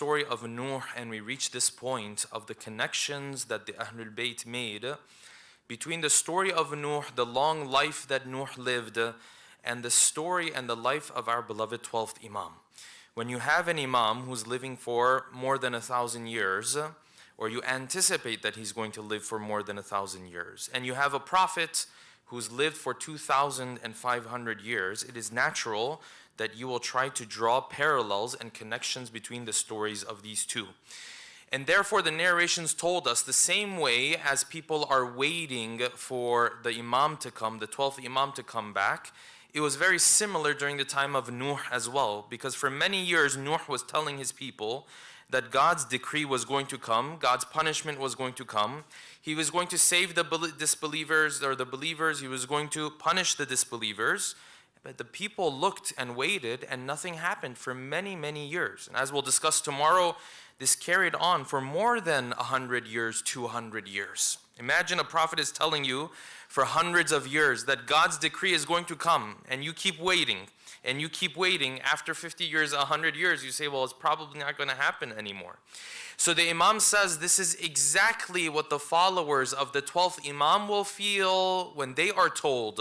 story of Nuh and we reach this point of the connections that the Ahlul Bayt made between the story of Nuh, the long life that Nuh lived, and the story and the life of our beloved 12th Imam. When you have an Imam who's living for more than 1,000 years, or you anticipate that he's going to live for more than 1,000 years, and you have a prophet who's lived for 2,500 years, it is natural that you will try to draw parallels and connections between the stories of these two. And therefore the narrations told us the same way as people are waiting for the Imam to come, the 12th Imam to come back, it was very similar during the time of Nuh as well, because for many years Nuh was telling his people that God's decree was going to come, God's punishment was going to come. He was going to save the disbelievers or the believers, he was going to punish the disbelievers. But the people looked and waited and nothing happened for many, many years. And as we'll discuss tomorrow, this carried on for more than 100 years, 200 years. Imagine a prophet is telling you for hundreds of years that God's decree is going to come, and you keep waiting, and you keep waiting. After 50 years, 100 years, you say, well, it's probably not going to happen anymore. So the Imam says this is exactly what the followers of the 12th Imam will feel when they are told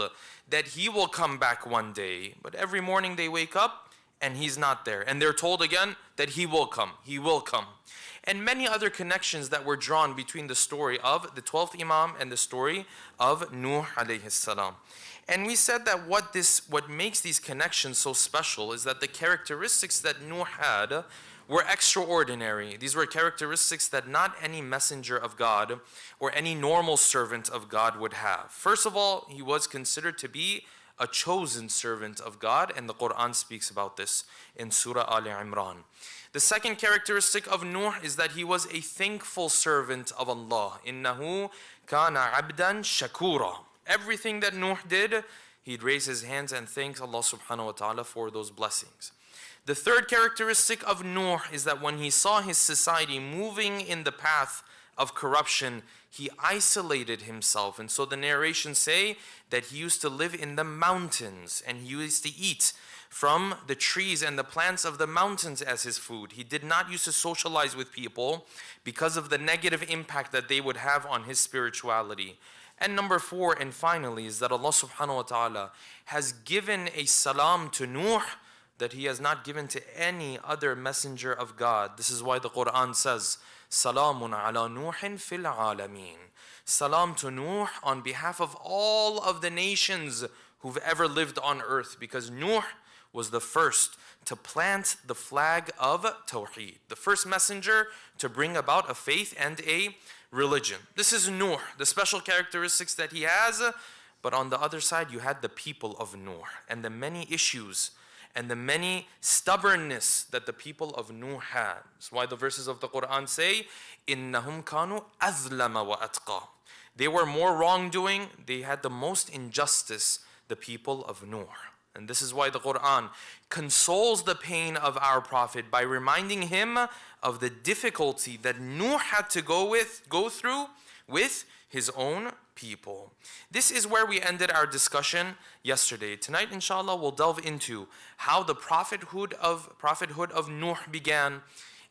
that he will come back one day. But every morning they wake up and he's not there. And they're told again that he will come, he will come. And many other connections that were drawn between the story of the 12th Imam and the story of Nuh alayhi salam. And we said that what makes these connections so special is that the characteristics that Nuh had were extraordinary. These were characteristics that not any messenger of God or any normal servant of God would have. First of all, he was considered to be a chosen servant of God, and the Quran speaks about this in Surah Al Imran. The second characteristic of Nuh is that he was a thankful servant of Allah. Innahu kana abdan shakura. Everything that Nuh did, he'd raise his hands and thank Allah subhanahu wa ta'ala for those blessings. The third characteristic of Nuh is that when he saw his society moving in the path of corruption, he isolated himself. And so the narrations say that he used to live in the mountains and he used to eat from the trees and the plants of the mountains as his food. He did not used to socialize with people because of the negative impact that they would have on his spirituality. And number four, and finally, is that Allah subhanahu wa ta'ala has given a salam to Nuh that he has not given to any other messenger of God. This is why the Quran says, Salamun ala Nuhin fil alameen. Salam to Nuh on behalf of all of the nations who've ever lived on earth, because Nuh was the first to plant the flag of Tawheed, the first messenger to bring about a faith and a religion. This is Nuh, the special characteristics that he has. But on the other side, you had the people of Nuh and the many issues and the many stubbornness that the people of Nuh had. That's why the verses of the Quran say, إِنَّهُمْ كَانُوا أَظْلَمَ وَأَتْقَى. They were more wrongdoing, they had the most injustice, the people of Nuh. And this is why the Quran consoles the pain of our Prophet by reminding him of the difficulty that Nuh had to go through with his own people. This is where we ended our discussion yesterday. Tonight, inshallah, we'll delve into how the prophethood of Nuh began,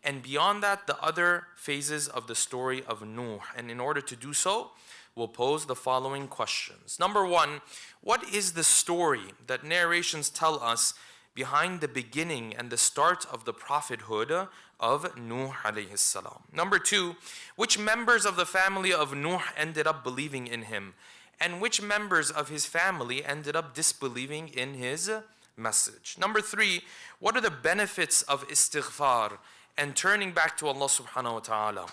and beyond that, the other phases of the story of Nuh. And in order to do so, we'll pose the following questions. Number one, what is the story that narrations tell us behind the beginning and the start of the prophethood of Nuh alayhi salam? Number two, which members of the family of Nuh ended up believing in him? And which members of his family ended up disbelieving in his message? Number three, what are the benefits of istighfar and turning back to Allah subhanahu wa ta'ala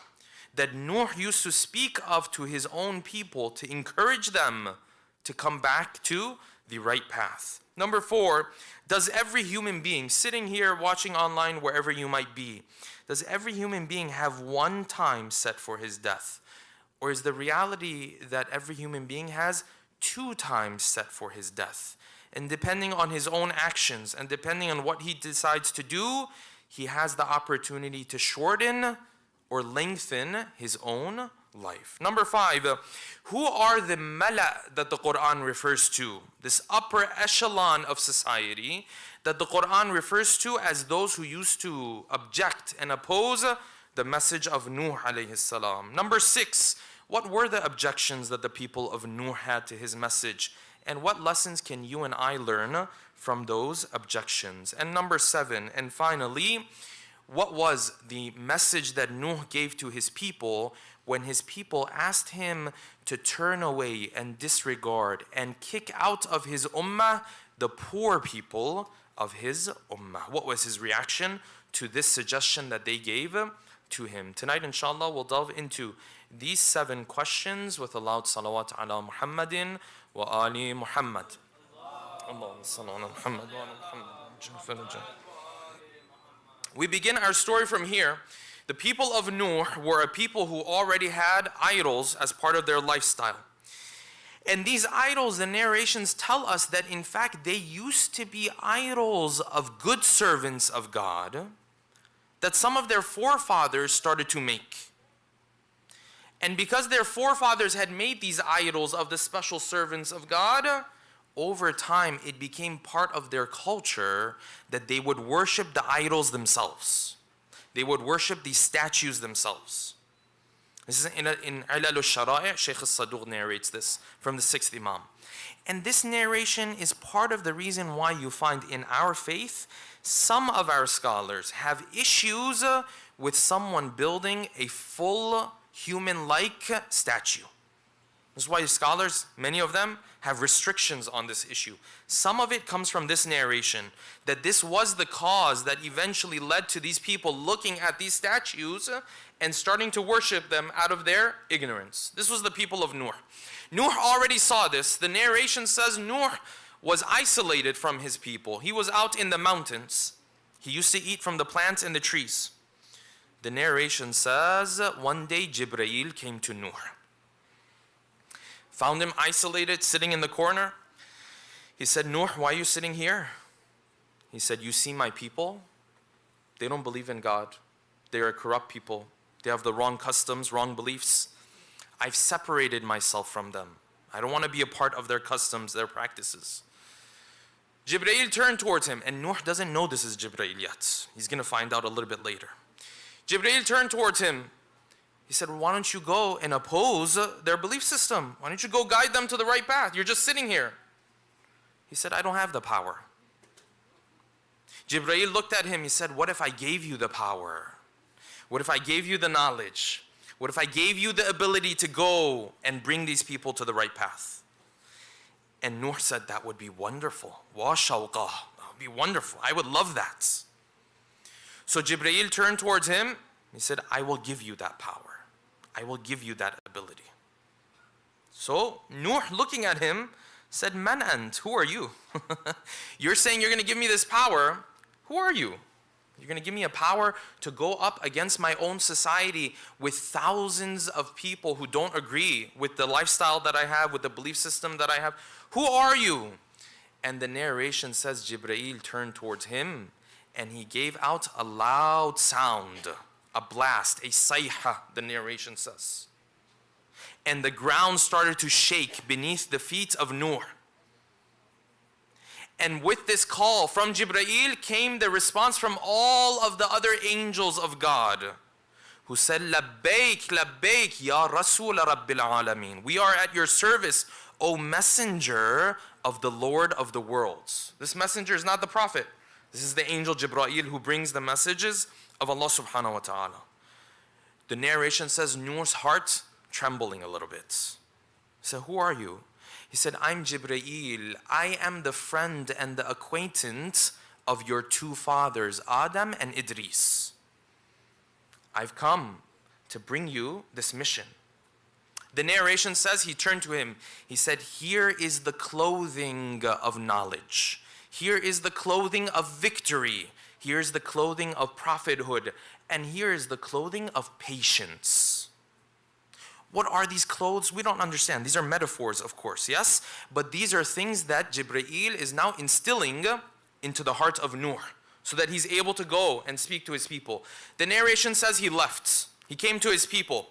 that Nuh used to speak of to his own people to encourage them to come back to the right path? Number four, does every human being sitting here, watching online, wherever you might be, does every human being have one time set for his death? Or is the reality that every human being has 2 times set for his death? And depending on his own actions and depending on what he decides to do, he has the opportunity to shorten or lengthen his own life. Number 5, who are the mala that the Quran refers to? This upper echelon of society that the Quran refers to as those who used to object and oppose the message of Nuh alayhi salam. Number 6, what were the objections that the people of Nuh had to his message? And what lessons can you and I learn from those objections? And number 7, and finally, what was the message that Nuh gave to his people when his people asked him to turn away and disregard and kick out of his ummah the poor people of his ummah? What was his reaction to this suggestion that they gave to him? Tonight, inshallah, we'll delve into these 7 questions with a loud salawat ala Muhammadin wa ali Muhammad. Allahumma salli ala Muhammad wa ala Muhammad. We begin our story from here. The people of Nuh were a people who already had idols as part of their lifestyle. And these idols, the narrations tell us that in fact they used to be idols of good servants of God that some of their forefathers started to make. And because their forefathers had made these idols of the special servants of God, over time it became part of their culture that they would worship the idols themselves. They would worship these statues themselves. This is in Ilal al-Shara'i', Shaykh al-Saduq narrates this from the 6th Imam. And this narration is part of the reason why you find in our faith, some of our scholars have issues with someone building a full human-like statue. This is why scholars, many of them, have restrictions on this issue. Some of it comes from this narration, that this was the cause that eventually led to these people looking at these statues and starting to worship them out of their ignorance. This was the people of Nuh. Nuh already saw this. The narration says Nuh was isolated from his people. He was out in the mountains. He used to eat from the plants and the trees. The narration says one day Jibreel came to Nuh. Found him isolated, sitting in the corner. He said, Nuh, why are you sitting here? He said, you see my people? They don't believe in God. They are a corrupt people. They have the wrong customs, wrong beliefs. I've separated myself from them. I don't want to be a part of their customs, their practices. Jibreel turned towards him, and Nuh doesn't know this is Jibreel yet. He's going to find out a little bit later. Jibreel turned towards him. He said, why don't you go and oppose their belief system? Why don't you go guide them to the right path? You're just sitting here. He said, I don't have the power. Jibreel looked at him. He said, what if I gave you the power? What if I gave you the knowledge? What if I gave you the ability to go and bring these people to the right path? And Nuh said, that would be wonderful. Wa shawqah. That would be wonderful. I would love that. So Jibreel turned towards him. He said, I will give you that power. I will give you that ability. So Nuh, looking at him, said, Man ant, who are you? You're saying you're going to give me this power. Who are you? You're going to give me a power to go up against my own society with thousands of people who don't agree with the lifestyle that I have, with the belief system that I have. Who are you? And the narration says Jibreel turned towards him and he gave out a loud sound, a blast, a sayha, the narration says. And the ground started to shake beneath the feet of Nuh. And with this call from Jibreel came the response from all of the other angels of God, who said, Labbaik, Labbaik, Ya Rasul Rabbil Alameen. We are at your service, O messenger of the Lord of the worlds. This messenger is not the prophet. This is the angel Jibreel who brings the messages of Allah subhanahu wa ta'ala. The narration says Nuh's heart trembling a little bit. So who are you? He said, I'm Jibreel. I am the friend and the acquaintance of your two fathers, Adam and Idris. I've come to bring you this mission. The narration says he turned to him. He said, here is the clothing of knowledge. Here is the clothing of victory. Here is the clothing of prophethood. And here is the clothing of patience. What are these clothes? We don't understand. These are metaphors, of course, yes? But these are things that Jibreel is now instilling into the heart of Nuh so that he's able to go and speak to his people. The narration says he left. He came to his people.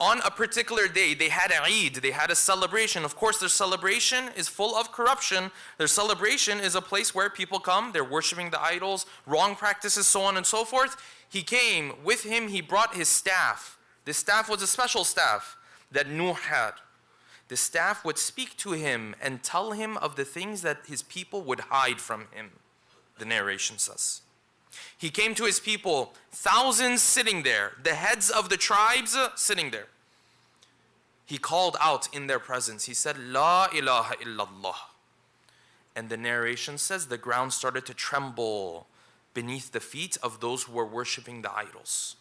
On a particular day, they had an Eid, they had a celebration. Of course, their celebration is full of corruption. Their celebration is a place where people come, they're worshiping the idols, wrong practices, so on and so forth. He came, with him he brought his staff. This staff was a special staff that Nuh had. The staff would speak to him and tell him of the things that his people would hide from him, the narration says. He came to his people, thousands sitting there, the heads of the tribes sitting there. He called out in their presence. He said, La ilaha illallah. And the narration says the ground started to tremble beneath the feet of those who were worshiping the idols.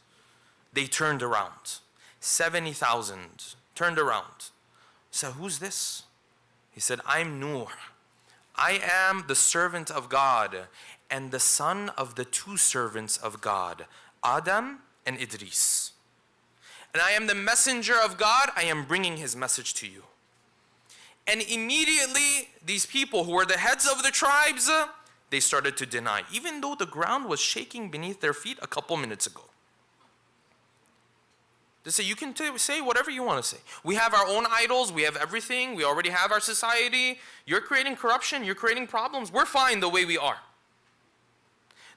They turned around. 70,000 turned around. So who's this? He said, I'm Nuh. I am the servant of God and the son of the two servants of God, Adam and Idris. And I am the messenger of God. I am bringing his message to you. And immediately, these people who were the heads of the tribes, they started to deny, even though the ground was shaking beneath their feet a couple minutes ago. They say, you can say whatever you want to say. We have our own idols. We have everything. We already have our society. You're creating corruption. You're creating problems. We're fine the way we are.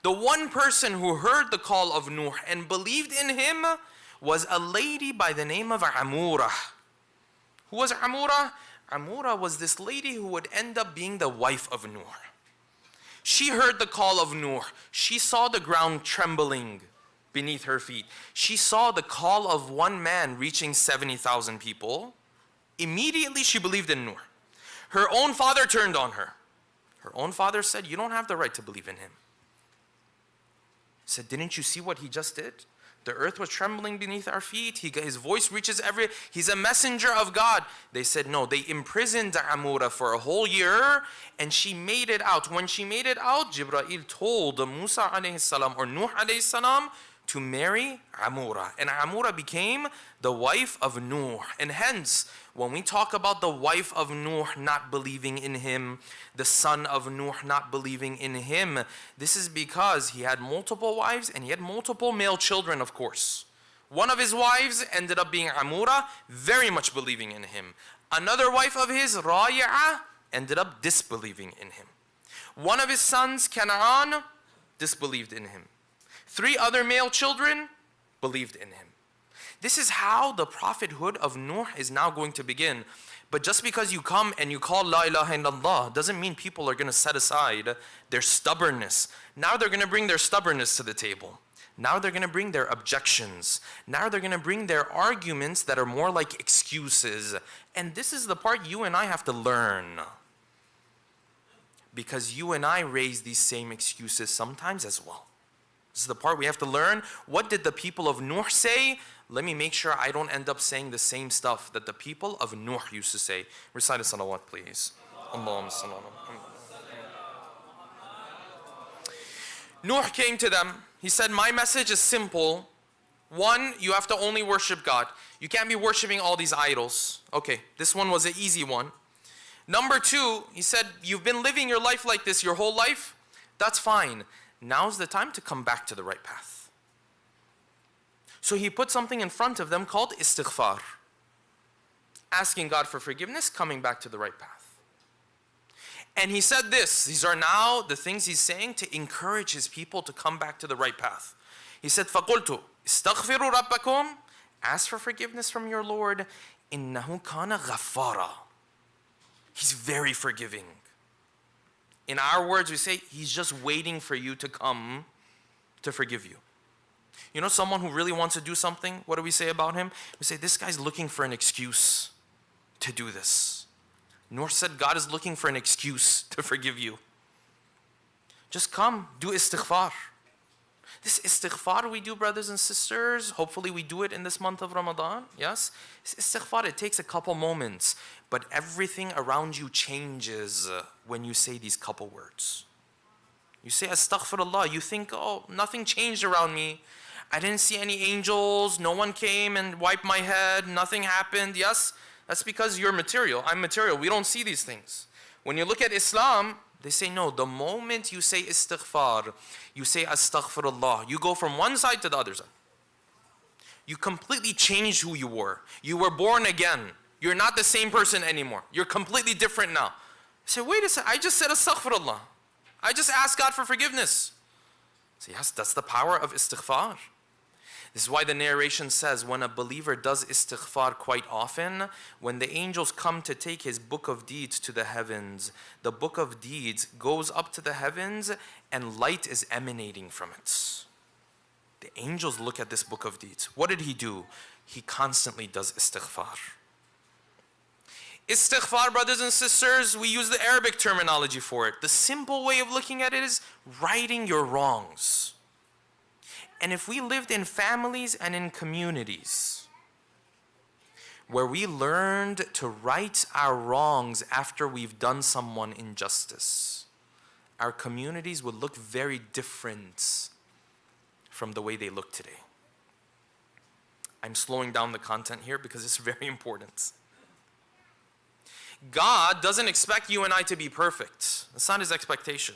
The one person who heard the call of Nuh and believed in him was a lady by the name of Amura. Who was Amura? Amura was this lady who would end up being the wife of Nuh. She heard the call of Nuh. She saw the ground trembling beneath her feet. She saw the call of one man reaching 70,000 people. Immediately she believed in Nuh. Her own father turned on her. Her own father said, you don't have the right to believe in him. He said, didn't you see what he just did? The earth was trembling beneath our feet. His voice reaches he's a messenger of God. They said no. They imprisoned Amura for a whole year and she made it out. When she made it out, Jibreel told Musa alayhi salam or Nuh alayhi salam to marry Amura. And Amura became the wife of Nuh. And hence, when we talk about the wife of Nuh not believing in him, the son of Nuh not believing in him, this is because he had multiple wives and he had multiple male children, of course. One of his wives ended up being Amura, very much believing in him. Another wife of his, Ra'i'ah, ended up disbelieving in him. One of his sons, Canaan, disbelieved in him. 3 other male children believed in him. This is how the prophethood of Nuh is now going to begin. But just because you come and you call La ilaha illallah doesn't mean people are going to set aside their stubbornness. Now they're going to bring their stubbornness to the table. Now they're going to bring their objections. Now they're going to bring their arguments that are more like excuses. And this is the part you and I have to learn. Because you and I raise these same excuses sometimes as well. This is the part we have to learn. What did the people of Nuh say? Let me make sure I don't end up saying the same stuff that the people of Nuh used to say. Recite a salawat, please. Allahumma salli ala Muhammad. Nuh came to them. He said, my message is simple. 1, you have to only worship God. You can't be worshiping all these idols. Okay, this one was an easy one. Number 2, he said, you've been living your life like this your whole life. That's fine. Now's the time to come back to the right path. So he put something in front of them called istighfar. Asking God for forgiveness, coming back to the right path. And he said this, these are now the things he's saying to encourage his people to come back to the right path. He said, فَقُلْتُ اسْتَغْفِرُوا رَبَّكُمْ. Ask for forgiveness from your Lord. إِنَّهُ كَانَ غَفَّارًا. He's very forgiving. In our words, we say, he's just waiting for you to come to forgive you. You know someone who really wants to do something, what do we say about him? We say, this guy's looking for an excuse to do this. Nuh said, God is looking for an excuse to forgive you. Just come, do istighfar. This istighfar we do, brothers and sisters, hopefully we do it in this month of Ramadan, yes? This istighfar, it takes a couple moments, but everything around you changes when you say these couple words. You say astaghfirullah, you think, oh, nothing changed around me. I didn't see any angels, no one came and wiped my head, nothing happened. Yes, that's because you're material, I'm material, we don't see these things. When you look at Islam, they say no, the moment you say istighfar, you say astaghfirullah, you go from one side to the other side. You completely changed who you were. You were born again. You're not the same person anymore. You're completely different now. I said, wait a second, I just said astaghfirullah. I just asked God for forgiveness. So yes, that's the power of istighfar. This is why the narration says when a believer does istighfar quite often, when the angels come to take his book of deeds to the heavens, the book of deeds goes up to the heavens and light is emanating from it. The angels look at this book of deeds. What did he do? He constantly does istighfar. Istighfar, brothers and sisters, we use the Arabic terminology for it. The simple way of looking at it is righting your wrongs. And if we lived in families and in communities where we learned to right our wrongs after we've done someone injustice, our communities would look very different from the way they look today. I'm slowing down the content here because it's very important. God doesn't expect you and I to be perfect. That's not his expectation.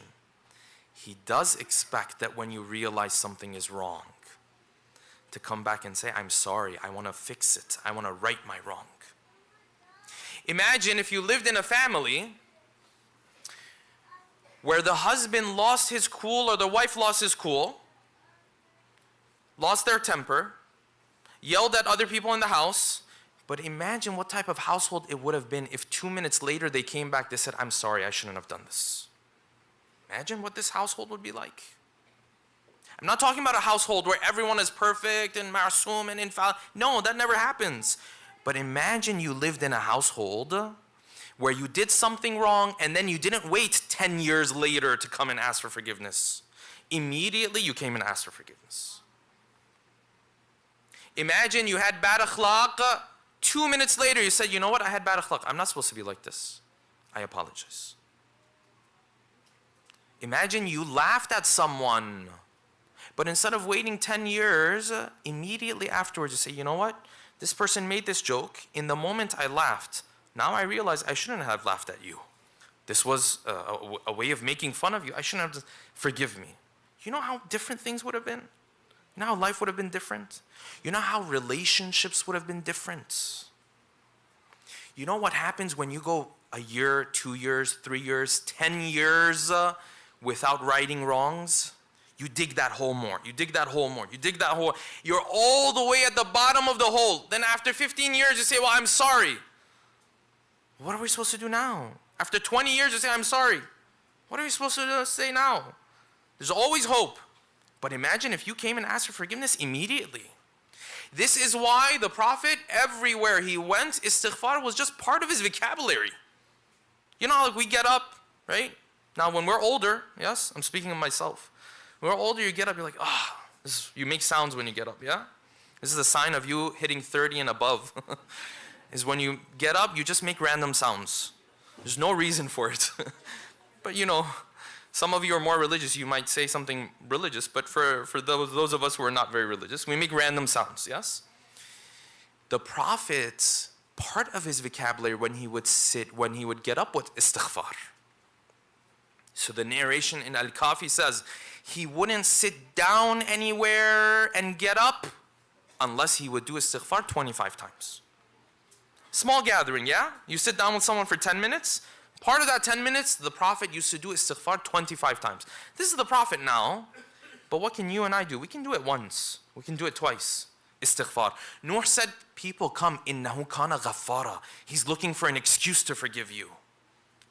He does expect that when you realize something is wrong, to come back and say, I'm sorry, I want to fix it. I want to right my wrong. Imagine if you lived in a family where the husband lost his cool or the wife lost his cool, lost their temper, yelled at other people in the house. But imagine what type of household it would have been if 2 minutes later they came back, they said, I'm sorry, I shouldn't have done this. Imagine what this household would be like. I'm not talking about a household where everyone is perfect and ma'asum and infallible. No, that never happens. But imagine you lived in a household where you did something wrong and then you didn't wait 10 years later to come and ask for forgiveness. Immediately you came and asked for forgiveness. Imagine you had bad akhlaq. 2 minutes later you said, you know what, I had bad akhlaq. I'm not supposed to be like this. I apologize. Imagine you laughed at someone, but instead of waiting 10 years, immediately afterwards you say, you know what, this person made this joke. In the moment I laughed. Now I realize I shouldn't have laughed at you. This was a way of making fun of you. I shouldn't have, forgive me. You know how different things would have been? You know how life would have been different? You know how relationships would have been different? You know what happens when you go a year, 2 years, 3 years, 10 years without righting wrongs? You dig that hole more. You dig that hole more. You dig that hole. You're all the way at the bottom of the hole. Then after 15 years, you say, well, I'm sorry. What are we supposed to do now? After 20 years, you say, I'm sorry. What are we supposed to say now? There's always hope. But imagine if you came and asked for forgiveness immediately. This is why the Prophet, everywhere he went, istighfar was just part of his vocabulary. You know, like we get up, right? Now when we're older, yes, I'm speaking of myself. When we're older, you get up, you're like, you make sounds when you get up, yeah? This is a sign of you hitting 30 and above. Is when you get up, you just make random sounds. There's no reason for it. But you know, some of you are more religious, you might say something religious, but for those of us who are not very religious, we make random sounds, yes? The Prophet, part of his vocabulary when he would get up was istighfar. So the narration in Al-Kafi says, he wouldn't sit down anywhere and get up unless he would do istighfar 25 times. Small gathering, yeah? You sit down with someone for 10 minutes, part of that 10 minutes, the Prophet used to do istighfar 25 times. This is the Prophet now, but what can you and I do? We can do it once. We can do it twice. Istighfar. Nuh said, people come, innahu kana ghaffara. He's looking for an excuse to forgive you.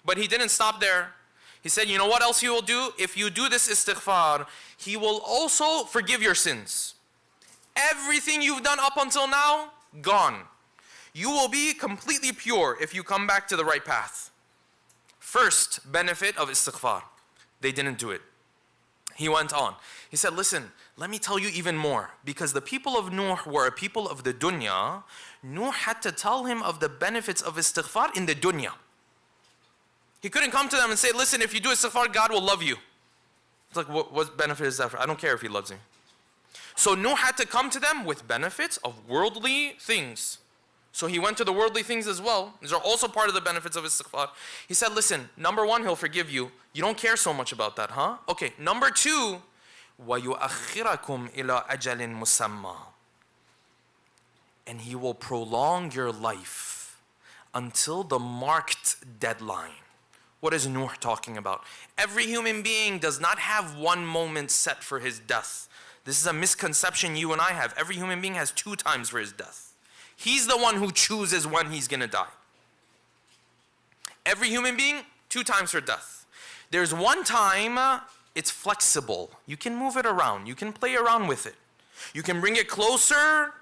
But he didn't stop there. He said, you know what else he will do? If you do this istighfar, he will also forgive your sins. Everything you've done up until now, gone. You will be completely pure if you come back to the right path. First benefit of istighfar. They didn't do it. He went on. He said, listen, let me tell you even more. Because the people of Nuh were a people of the dunya, Nuh had to tell him of the benefits of istighfar in the dunya. He couldn't come to them and say, listen, if you do istighfar, God will love you. It's like, what benefit is that for? I don't care if he loves me. So Nuh had to come to them with benefits of worldly things. So he went to the worldly things as well. These are also part of the benefits of istighfar. He said, listen, number one, he'll forgive you. You don't care so much about that, huh? Okay, number two, وَيُؤَخِّرَكُمْ إِلَىٰ أَجَلٍ مُسَمَّى. and He will prolong your life until the marked deadline. What is Nuh talking about? Every human being does not have one moment set for his death. This is a misconception you and I have. Every human being has 2 times for his death. He's the one who chooses when he's going to die. Every human being, 2 times for death. There's one time, it's flexible. You can move it around. You can play around with it. You can bring it closer.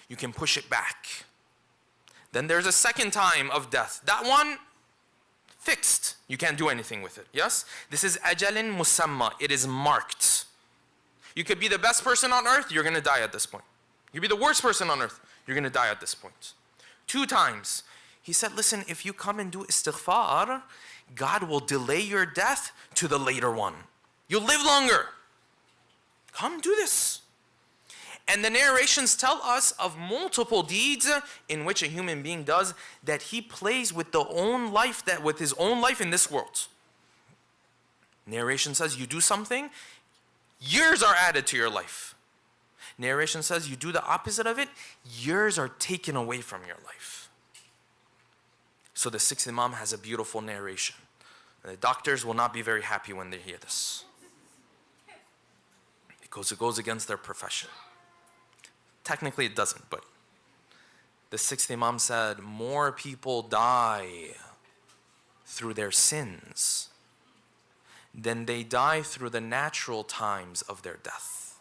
You can push it back. Then there's a second time of death. That one, fixed. You can't do anything with it. Yes? This is ajalin musamma. It is marked. You could be the best person on earth, you're going to die at this point. You could be the worst person on earth, you're going to die at this point. 2 times. He said, listen, if you come and do istighfar, God will delay your death to the later one. You'll live longer. Come do this. And the narrations tell us of multiple deeds in which a human being does that he plays with with his own life in this world. Narration says you do something, years are added to your life. Narration says you do the opposite of it, years are taken away from your life. So the 6th Imam has a beautiful narration. And the doctors will not be very happy when they hear this, because it goes against their profession. Technically it doesn't, but the 6th Imam said, more people die through their sins than they die through the natural times of their death.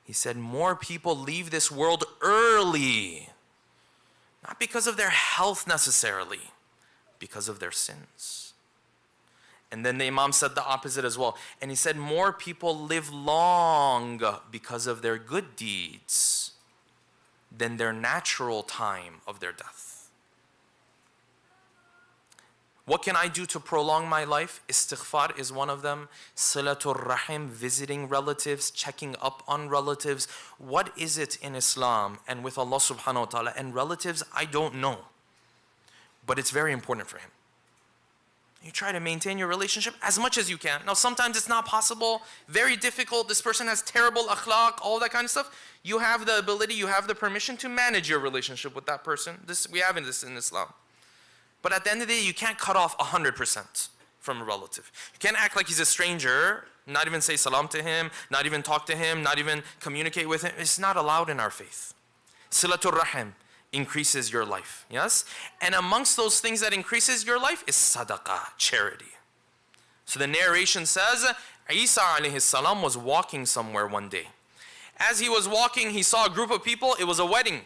He said, more people leave this world early, not because of their health necessarily, because of their sins. And then the Imam said the opposite as well. And he said, more people live long because of their good deeds than their natural time of their death. What can I do to prolong my life? Istighfar is one of them. Silatul Rahim, visiting relatives, checking up on relatives. What is it in Islam and with Allah subhanahu wa ta'ala and relatives? I don't know. But it's very important for Him. You try to maintain your relationship as much as you can. Now sometimes it's not possible, very difficult, this person has terrible akhlaq, all that kind of stuff. You have the ability, you have the permission to manage your relationship with that person. We have this in Islam. But at the end of the day, you can't cut off 100% from a relative. You can't act like he's a stranger, not even say salam to him, not even talk to him, not even communicate with him. It's not allowed in our faith. Silatul Rahim increases your life, yes? And amongst those things that increases your life is sadaqah, charity. So the narration says, Isa alayhi salam was walking somewhere one day. As he was walking, he saw a group of people. It was a wedding.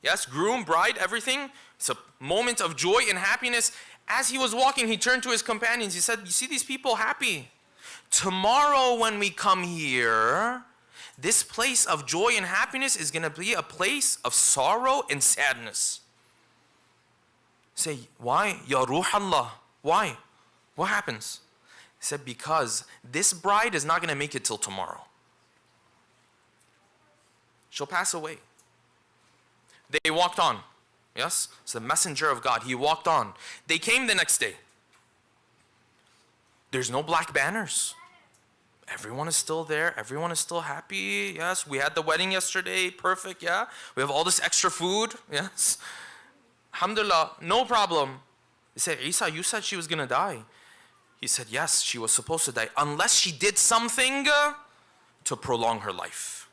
Yes, groom, bride, everything. It's a moment of joy and happiness. As he was walking, he turned to his companions. He said, you see these people happy? Tomorrow when we come here, this place of joy and happiness is going to be a place of sorrow and sadness. Say, why? Ya Ruh Allah. Why? What happens? He said, because this bride is not going to make it till tomorrow. She'll pass away. They walked on. Yes? It's the messenger of God. He walked on. They came the next day. There's no black banners. Everyone is still there. Everyone is still happy. Yes, we had the wedding yesterday. Perfect, yeah. We have all this extra food. Yes. Alhamdulillah, no problem. They said, Isa, you said she was going to die. He said, yes, she was supposed to die. Unless she did something to prolong her life.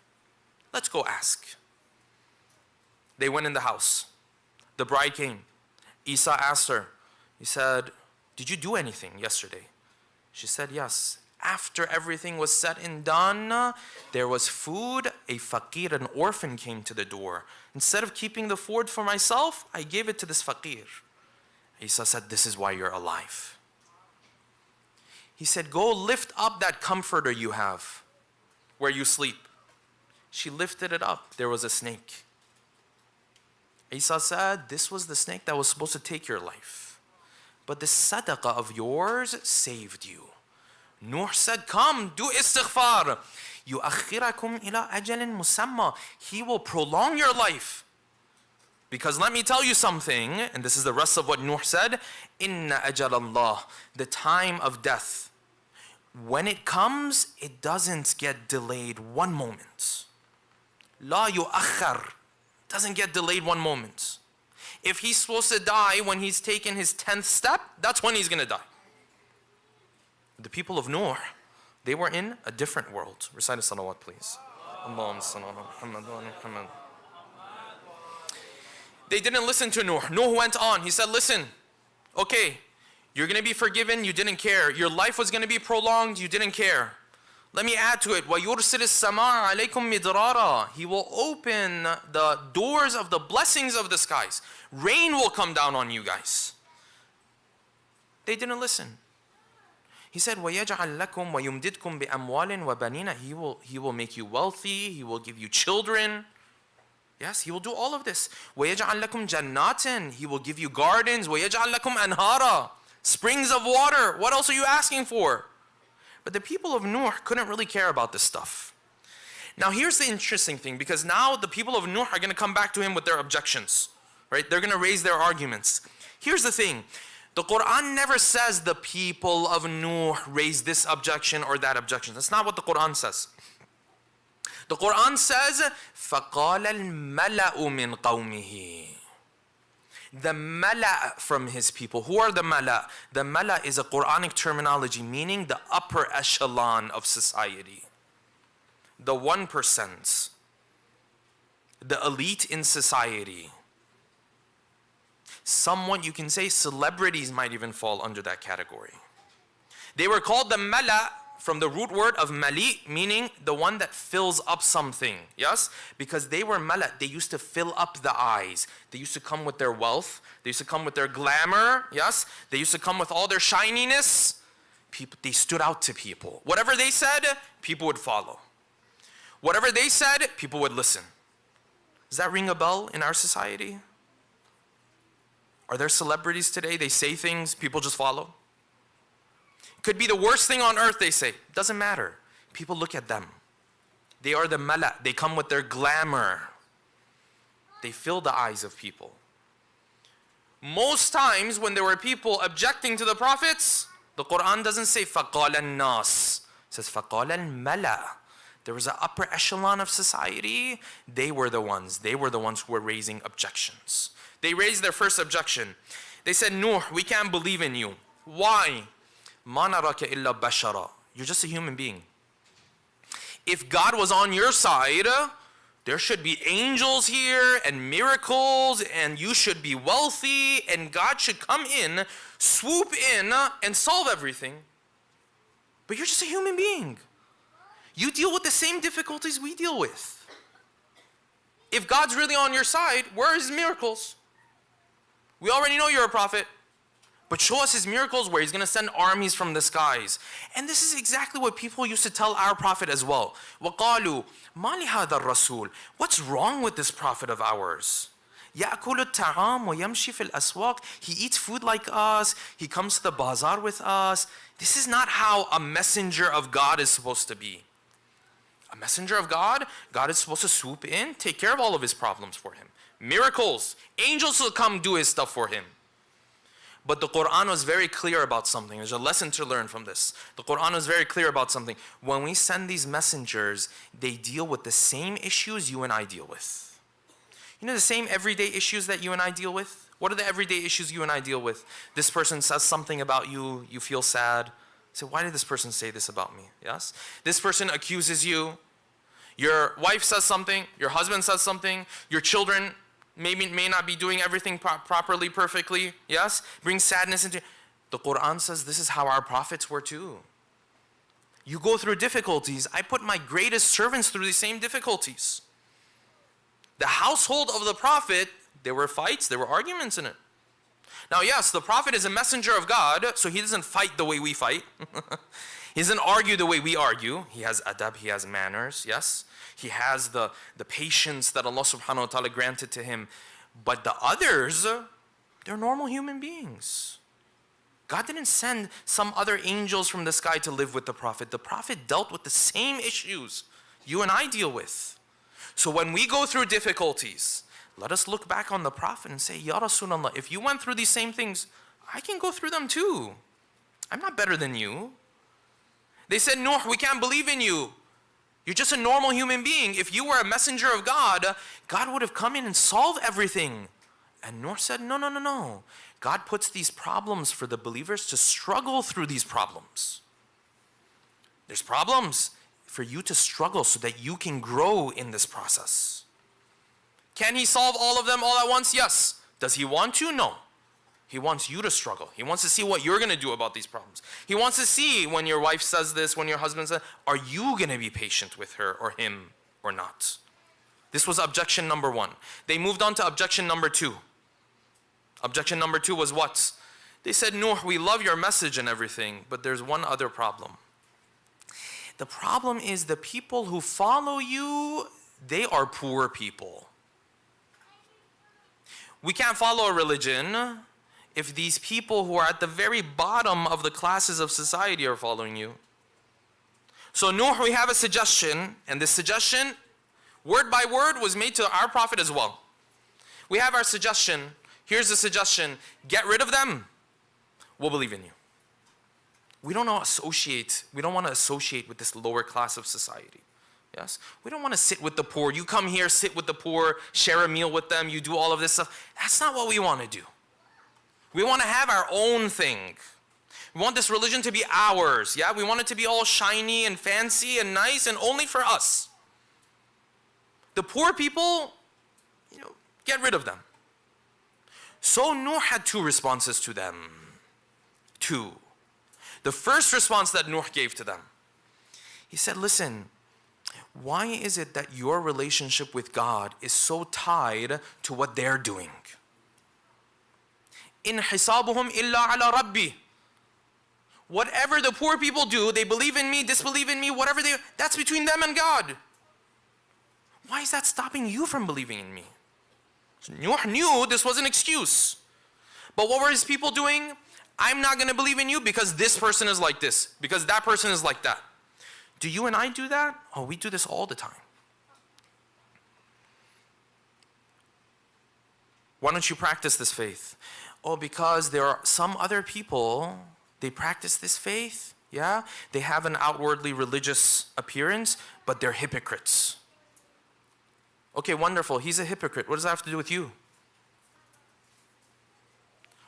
Let's go ask. They went in the house. The bride came. Isa asked her. He said, did you do anything yesterday? She said, yes. After everything was said and done, there was food. A faqir, an orphan, came to the door. Instead of keeping the food for myself, I gave it to this faqir. Isa said, this is why you're alive. He said, go lift up that comforter you have where you sleep. She lifted it up. There was a snake. Isa said, this was the snake that was supposed to take your life. But the sadaqah of yours saved you. Nuh said, come, do istighfar. يُؤَخِّرَكُمْ إِلَىٰ أَجَلٍ مُسَمَّى. He will prolong your life. Because let me tell you something, and this is the rest of what Nuh said, إِنَّ أَجَلَ اللَّهِ. The time of death, when it comes, it doesn't get delayed one moment. لا يؤخر. Doesn't get delayed one moment. If he's supposed to die when he's taken his 10th step, that's when he's going to die. The people of Nuh, they were in a different world. Recite a salawat, please. Allahumma salli ala Muhammad wa ala Muhammad. They didn't listen to Nuh. Nuh went on. He said, listen, okay, you're going to be forgiven. You didn't care. Your life was going to be prolonged. You didn't care. Let me add to it. وَيُرْسِلِ السَّمَاءَ عَلَيْكُمْ مِدْرَارًا. He will open the doors of the blessings of the skies. Rain will come down on you guys. They didn't listen. He said, وَيَجْعَلْ لَكُمْ وَيُمْدِدْكُمْ بِأَمْوَالٍ وَبَنِينَ. He will make you wealthy. He will give you children. Yes, He will do all of this. وَيَجْعَلْ لَكُمْ جَنَّاتٍ. He will give you gardens. وَيَجْعَلْ لَكُمْ أَنْهَارًا. Springs of water. What else are you asking for? But the people of Nuh couldn't really care about this stuff. Now here's the interesting thing, because now the people of Nuh are going to come back to him with their objections. Right? They're going to raise their arguments. Here's the thing. The Quran never says the people of Nuh raised this objection or that objection. That's not what the Quran says. The Quran says, فَقَالَ الْمَلَأُ مِنْ قَوْمِهِ. The mala from his people. Who are the mala? The mala is a Quranic terminology meaning the upper echelon of society. The 1%. The elite in society. Somewhat you can say celebrities might even fall under that category. They were called the mala from the root word of mali, meaning the one that fills up something. Yes? Because they were mala. They used to fill up the eyes. They used to come with their wealth. They used to come with their glamour. Yes? They used to come with all their shininess. People, they stood out to people. Whatever they said, people would follow. Whatever they said, people would listen. Does that ring a bell in our society? Are there celebrities today? They say things, people just follow? Could be the worst thing on earth, they say. Doesn't matter. People look at them. They are the mala. They come with their glamour. They fill the eyes of people. Most times when there were people objecting to the prophets, the Quran doesn't say فَقَالَ النَّاسِ. It says فَقَالَ الْمَلَأ. There was an upper echelon of society. They were the ones. They were the ones who were raising objections. They raised their first objection. They said, Nuh, we can't believe in you. Why? مَا نَرَاكَ إِلَّا بَشَرًا. You're just a human being. If God was on your side, there should be angels here and miracles, and you should be wealthy, and God should come in, swoop in, and solve everything. But you're just a human being. You deal with the same difficulties we deal with. If God's really on your side, where are His miracles? We already know you're a prophet. But show us His miracles where He's going to send armies from the skies. And this is exactly what people used to tell our prophet as well. وَقَالُوا مَا لِهَذَا الرَّسُولِ. What's wrong with this prophet of ours? يَأْكُلُ الطَّعَامُ وَيَمْشِي فِي الْأَسْوَاقِ. He eats food like us. He comes to the bazaar with us. This is not how a messenger of God is supposed to be. A messenger of God, God is supposed to swoop in, take care of all of His problems for him. Miracles. Angels will come do His stuff for him. But the Quran was very clear about something. There's a lesson to learn from this. The Quran was very clear about something. When we send these messengers, they deal with the same issues you and I deal with. You know the same everyday issues that you and I deal with? What are the everyday issues you and I deal with? This person says something about you, you feel sad. So why did this person say this about me? Yes? This person accuses you. Your wife says something. Your husband says something. Your children may not be doing everything properly, perfectly. Yes? Brings sadness into. The Quran says this is how our prophets were too. You go through difficulties. I put my greatest servants through the same difficulties. The household of the prophet, there were fights, there were arguments in it. Now yes, the prophet is a messenger of God, so he doesn't fight the way we fight. He doesn't argue the way we argue. He has adab, he has manners, yes. He has the patience that Allah subhanahu wa ta'ala granted to him. But the others, they're normal human beings. God didn't send some other angels from the sky to live with the prophet. The prophet dealt with the same issues you and I deal with. So when we go through difficulties, let us look back on the prophet and say, Ya Rasulullah, if you went through these same things, I can go through them too. I'm not better than you. They said, Nuh, we can't believe in you. You're just a normal human being. If you were a messenger of God, God would have come in and solved everything. And Nuh said, no, no, no, no. God puts these problems for the believers to struggle through these problems. There's problems for you to struggle so that you can grow in this process. Can he solve all of them all at once? Yes. Does he want to? No. He wants you to struggle. He wants to see what you're going to do about these problems. He wants to see when your wife says this, when your husband says, are you going to be patient with her or him or not? This was objection number one. They moved on to objection number two. Objection number two was what? They said, Nuh, we love your message and everything, but there's one other problem. The problem is the people who follow you, they are poor people. We can't follow a religion if these people who are at the very bottom of the classes of society are following you. So Nuh, we have a suggestion, and this suggestion, word by word, was made to our Prophet as well. We have our suggestion. Here's the suggestion. Get rid of them. We'll believe in you. We don't want to associate with this lower class of society. Yes? We don't want to sit with the poor. You come here, sit with the poor, share a meal with them, you do all of this stuff. That's not what we want to do. We want to have our own thing. We want this religion to be ours. Yeah? We want it to be all shiny and fancy and nice and only for us. The poor people, get rid of them. So Nuh had two responses to them. Two. The first response that Nuh gave to them, he said, listen, why is it that your relationship with God is so tied to what they're doing? In hisabuhum illa ala rabbi. Whatever the poor people do, they believe in me, disbelieve in me, whatever that's between them and God. Why is that stopping you from believing in me? So Nuh knew this was an excuse. But what were his people doing? I'm not going to believe in you because this person is like this, because that person is like that. Do you and I do that? Oh, we do this all the time. Why don't you practice this faith? Oh, because there are some other people, they practice this faith, yeah? They have an outwardly religious appearance, but they're hypocrites. Okay, wonderful. He's a hypocrite. What does that have to do with you?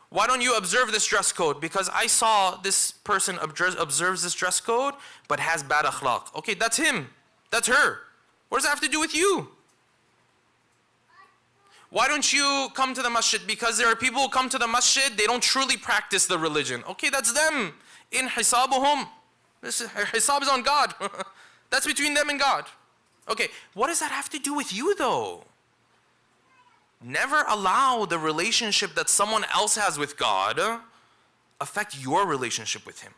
Why don't you observe this dress code? Because I saw this person observes this dress code, but has bad akhlaq. Okay, that's him. That's her. What does that have to do with you? Why don't you come to the masjid? Because there are people who come to the masjid, they don't truly practice the religion. Okay, that's them. In hisabuhum. Hisab is on God. That's between them and God. Okay, what does that have to do with you though? Never allow the relationship that someone else has with God affect your relationship with Him.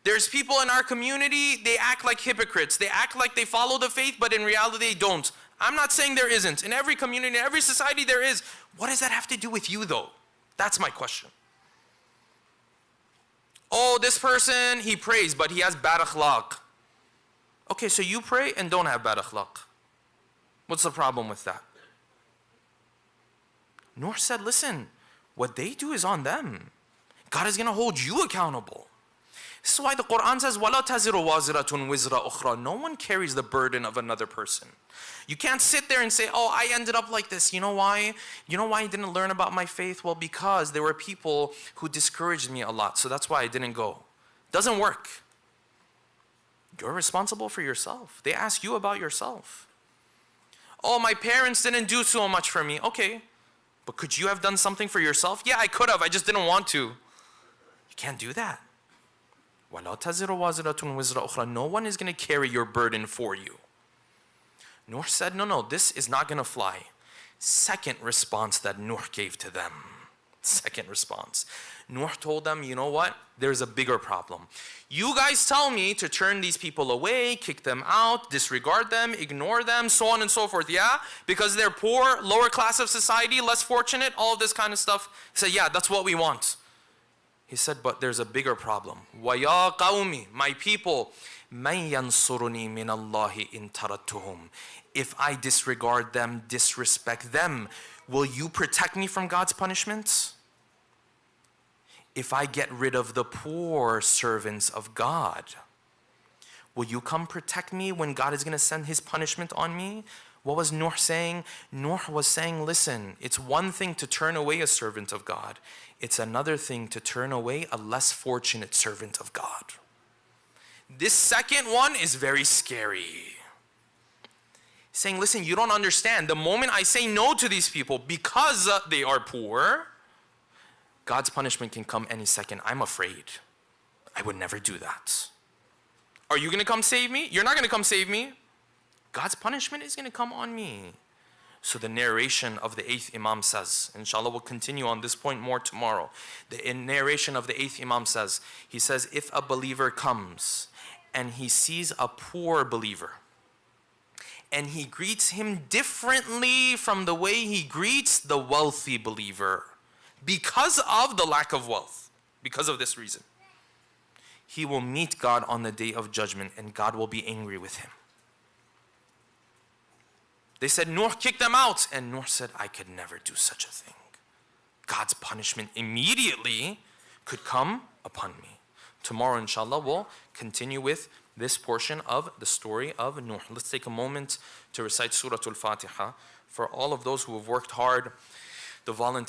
There's people in our community, they act like hypocrites. They act like they follow the faith, but in reality they don't. I'm not saying there isn't. In every community, in every society there is. What does that have to do with you though? That's my question. Oh, this person, he prays, but he has bad akhlaq. Okay, so you pray and don't have bad akhlaq. What's the problem with that? Nuh said, listen, what they do is on them. God is going to hold you accountable. This is why the Quran says, وَلَا تَزِرُ وَازِرَةٌ وِزْرَ أُخْرَى. No one carries the burden of another person. You can't sit there and say, oh, I ended up like this. You know why? You know why I didn't learn about my faith? Well, because there were people who discouraged me a lot, so that's why I didn't go. Doesn't work. You're responsible for yourself. They ask you about yourself. Oh, my parents didn't do so much for me. Okay, but could you have done something for yourself? Yeah, I could have. I just didn't want to. You can't do that. وَلَا تَزِرُ وَازِرَةٌ وِزْرَ أُخْرَى. No one is going to carry your burden for you. Nuh said, no, this is not going to fly. Second response that Nuh gave to them. Second response. Nuh told them, you know what? There's a bigger problem. You guys tell me to turn these people away, kick them out, disregard them, ignore them, so on and so forth. Yeah? Because they're poor, lower class of society, less fortunate, all of this kind of stuff. He said, yeah, that's what we want. He said, but there's a bigger problem. وَيَا قَوْمِ, my people, مَنْ يَنْصُرُنِي مِنَ اللَّهِ إِن تَرَدتُّهُمْ. If I disregard them, disrespect them, will you protect me from God's punishments? If I get rid of the poor servants of God, Will you come protect me when God is going to send his punishment on me? What was Nuh saying? Nuh was saying, listen, it's one thing to turn away a servant of God. It's another thing to turn away a less fortunate servant of God. This second one is very scary. Saying, listen, you don't understand. The moment I say no to these people because they are poor, God's punishment can come any second. I'm afraid. I would never do that. Are you going to come save me? You're not going to come save me. God's punishment is going to come on me. So the narration of the 8th Imam says, inshallah we'll continue on this point more tomorrow. The narration of the 8th Imam says, he says, if a believer comes and he sees a poor believer and he greets him differently from the way he greets the wealthy believer because of the lack of wealth, because of this reason, he will meet God on the day of judgment and God will be angry with him. They said, Nuh, kick them out. And Nuh said, I could never do such a thing. God's punishment immediately could come upon me. Tomorrow, inshallah, we'll continue with this portion of the story of Nuh. Let's take a moment to recite Surah Al-Fatiha for all of those who have worked hard, the volunteers.